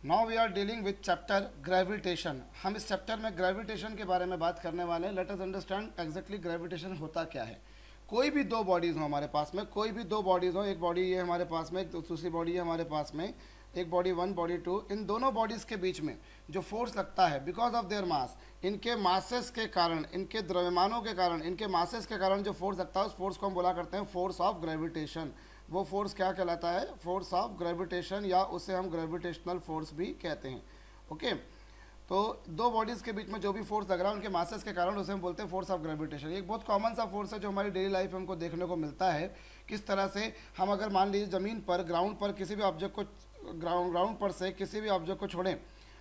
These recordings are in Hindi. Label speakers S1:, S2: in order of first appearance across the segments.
S1: Now we are dealing with chapter gravitation. हम इस चैप्टर में ग्रेविटेशन के बारे में बात करने वाले हैं। Let us understand exactly gravitation होता क्या है। कोई भी दो बॉडीज़ हो हमारे पास में, कोई भी दो बॉडीज़ हो, एक बॉडी ये हमारे पास में, एक दूसरी बॉडी है हमारे पास में, एक बॉडी वन बॉडी टू, इन दोनों बॉडीज़ के बीच में जो फोर्स लगता है बिकॉज ऑफ देयर मास, इनके मासेस के कारण, इनके द्रव्यमानों के कारण, इनके मासेस के कारण जो फोर्स लगता है उस फोर्स को हम बोला करते हैं फोर्स ऑफ ग्रेविटेशन। वो फोर्स क्या कहलाता है? फोर्स ऑफ ग्रेविटेशन, या उसे हम ग्रेविटेशनल फोर्स भी कहते हैं। ओके, तो दो बॉडीज़ के बीच में जो भी फोर्स लग रहा है उनके मासेस के कारण उसे हम बोलते हैं फोर्स ऑफ ग्रेविटेशन। एक बहुत कॉमन सा फोर्स है जो हमारी डेली लाइफ में हमको देखने को मिलता है। किस तरह से हम अगर मान लीजिए ज़मीन पर ग्राउंड पर किसी भी ऑब्जेक्ट को ग्राउंड पर से किसी भी ऑब्जेक्ट को छोड़ें,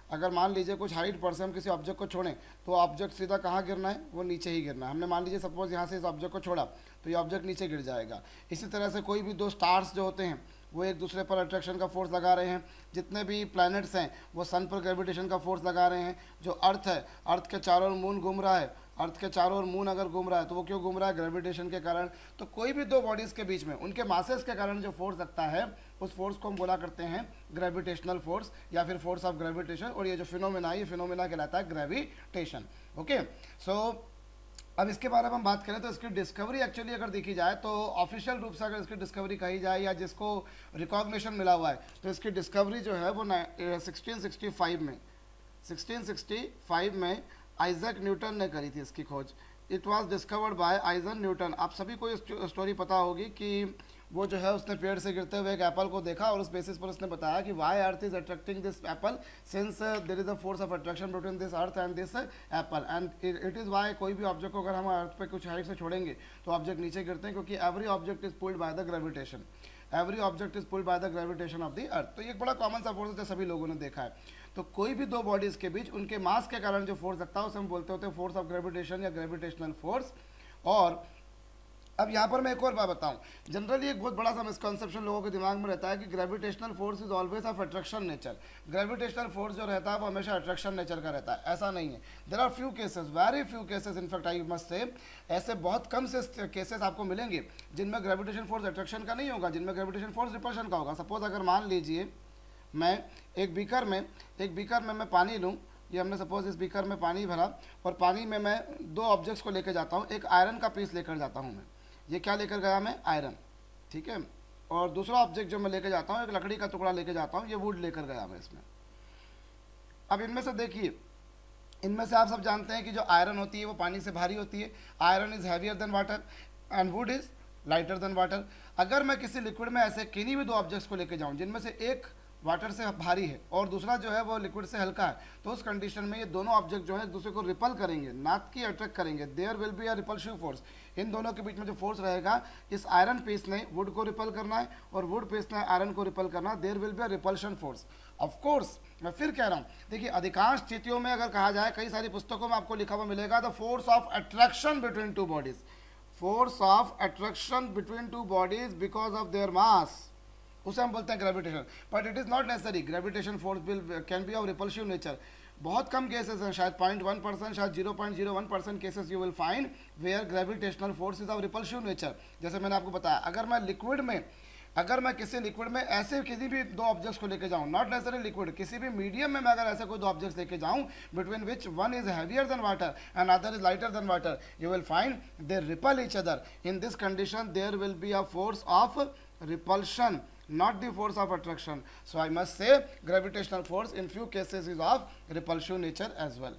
S1: अगर मान लीजिए कुछ हाइट पर से हम किसी ऑब्जेक्ट को छोड़ें तो ऑब्जेक्ट सीधा कहाँ गिरना है? वो नीचे ही गिरना है। हमने मान लीजिए सपोज यहाँ से इस ऑब्जेक्ट को छोड़ा तो ये ऑब्जेक्ट नीचे गिर जाएगा। इसी तरह से कोई भी दो स्टार्स जो होते हैं वो एक दूसरे पर अट्रैक्शन का फोर्स लगा रहे हैं। जितने भी प्लैनेट्स हैं वो सन पर ग्रेविटेशन का फोर्स लगा रहे हैं। जो अर्थ है, अर्थ के चारों ओर मून घूम रहा है, अर्थ के चारों ओर मून अगर घूम रहा है तो वो क्यों घूम रहा है? ग्रेविटेशन के कारण। तो कोई भी दो बॉडीज़ के बीच में उनके मासेस के कारण जो फोर्स लगता है उस फोर्स को हम बोला करते हैं ग्रेविटेशनल फोर्स या फिर फोर्स ऑफ ग्रेविटेशन। और ये जो फिनोमेना है ये फिनोमेना कहलाता है ग्रेविटेशन। ओके, सो अब इसके बारे में हम बात करें तो इसकी डिस्कवरी एक्चुअली अगर देखी जाए तो ऑफिशियल रूप से अगर इसकी डिस्कवरी कही जाए या जिसको रिकॉग्निशन मिला हुआ है तो इसकी डिस्कवरी जो है वो 1665 में आइजैक न्यूटन ने करी थी इसकी खोज। It was discovered by eigen Newton. आप सभी को स्टोरी पता होगी कि वो जो है उसने पेड़ से गिरते हुए एक एप्पल को देखा और उस बेसिस पर उसने बताया कि why earth is attracting this apple since there is a force of attraction between this earth and this apple and it is why कोई भी ऑब्जेक्ट को अगर हम अर्थ पे कुछ हाइट से छोड़ेंगे तो ऑब्जेक्ट नीचे गिरते हैं, क्योंकि every object is pulled by the gravitation. Every object is pulled by the gravitation of the earth. तो ये एक बड़ा कॉमन सा फोर्स है जो सभी लोगों ने देखा है। तो कोई भी दो बॉडीज़ के बीच उनके मास के कारण जो फोर्स लगता है उसे हम बोलते होते हैं फोर्स ऑफ ग्रेविटेशन या ग्रेविटेशनल फोर्स। और अब यहाँ पर मैं एक और बात बताऊँ, जनरली एक बहुत बड़ा सा मिसकॉन्सेप्शन लोगों के दिमाग में रहता है कि gravitational force is always of attraction nature. Gravitational force जो रहता है वो हमेशा अट्रैक्शन नेचर का रहता है। ऐसा नहीं है। There are few cases, very few cases, in fact I must say ऐसे बहुत कम से केसेस आपको मिलेंगे जिनमें ग्रेविटेशन फोर्स अट्रैक्शन का नहीं होगा, जिनमें ग्रेविटेशन फोर्स रिपल्शन का होगा। सपोज अगर मान लीजिए मैं एक बीकर में मैं पानी लूँ, ये हमने सपोज इस बीकर में पानी भरा और पानी में मैं दो ऑब्जेक्ट्स को लेकर जाता हूँ। एक आयरन का पीस लेकर जाता हूँ मैं, ये क्या लेकर गया मैं? आयरन, ठीक है। और दूसरा ऑब्जेक्ट जो मैं लेकर जाता हूँ एक लकड़ी का टुकड़ा लेकर जाता हूँ, ये वुड लेकर गया मैं इसमें। अब इनमें से देखिए, इनमें से आप सब जानते हैं कि जो आयरन होती है वो पानी से भारी होती है। Iron is heavier than water and would is lighter than water. अगर मैं किसी लिक्विड में ऐसे किन्हीं भी दो ऑब्जेक्ट्स को लेकर जाऊँ जिनमें से एक वाटर से भारी है और दूसरा जो है वो लिक्विड से हल्का है, तो उस कंडीशन में ये दोनों ऑब्जेक्ट जो है एक दूसरे को रिपल करेंगे, नाट की अट्रैक्ट करेंगे। There will be a repulsive force. इन दोनों के बीच में जो फोर्स रहेगा, इस आयरन पीस ने वुड को रिपल करना है और वुड पीस ने आयरन को रिपल करना है। There will be a repulsion force. Of course मैं फिर कह रहा हूँ, देखिए अधिकांश स्थितियों में अगर कहा जाए, कई सारी पुस्तकों में आपको लिखा हुआ मिलेगा the force of attraction between two bodies, force of attraction between two bodies because of their mass, उसे हम बोलते हैं gravitation. But it is not necessary. Gravitation force will can be of repulsive nature. बहुत कम केसेस हैं, शायद 0.1%, शायद 0.01% cases you will find where gravitational force is of repulsive nature. जैसे मैंने आपको बताया, अगर मैं किसी लिक्विड में ऐसे किसी भी दो ऑब्जेक्ट्स को लेके जाऊं, नॉट नेसेसरी लिक्विड, किसी भी मीडियम में मैं अगर ऐसे कोई दो ऑब्जेक्ट्स लेके जाऊं between which one is heavier than water and other is lighter than water, you will find they repel each other. In this condition there will be a force of repulsion, not the force of attraction. So I must say gravitational force in few cases is of repulsive nature as well.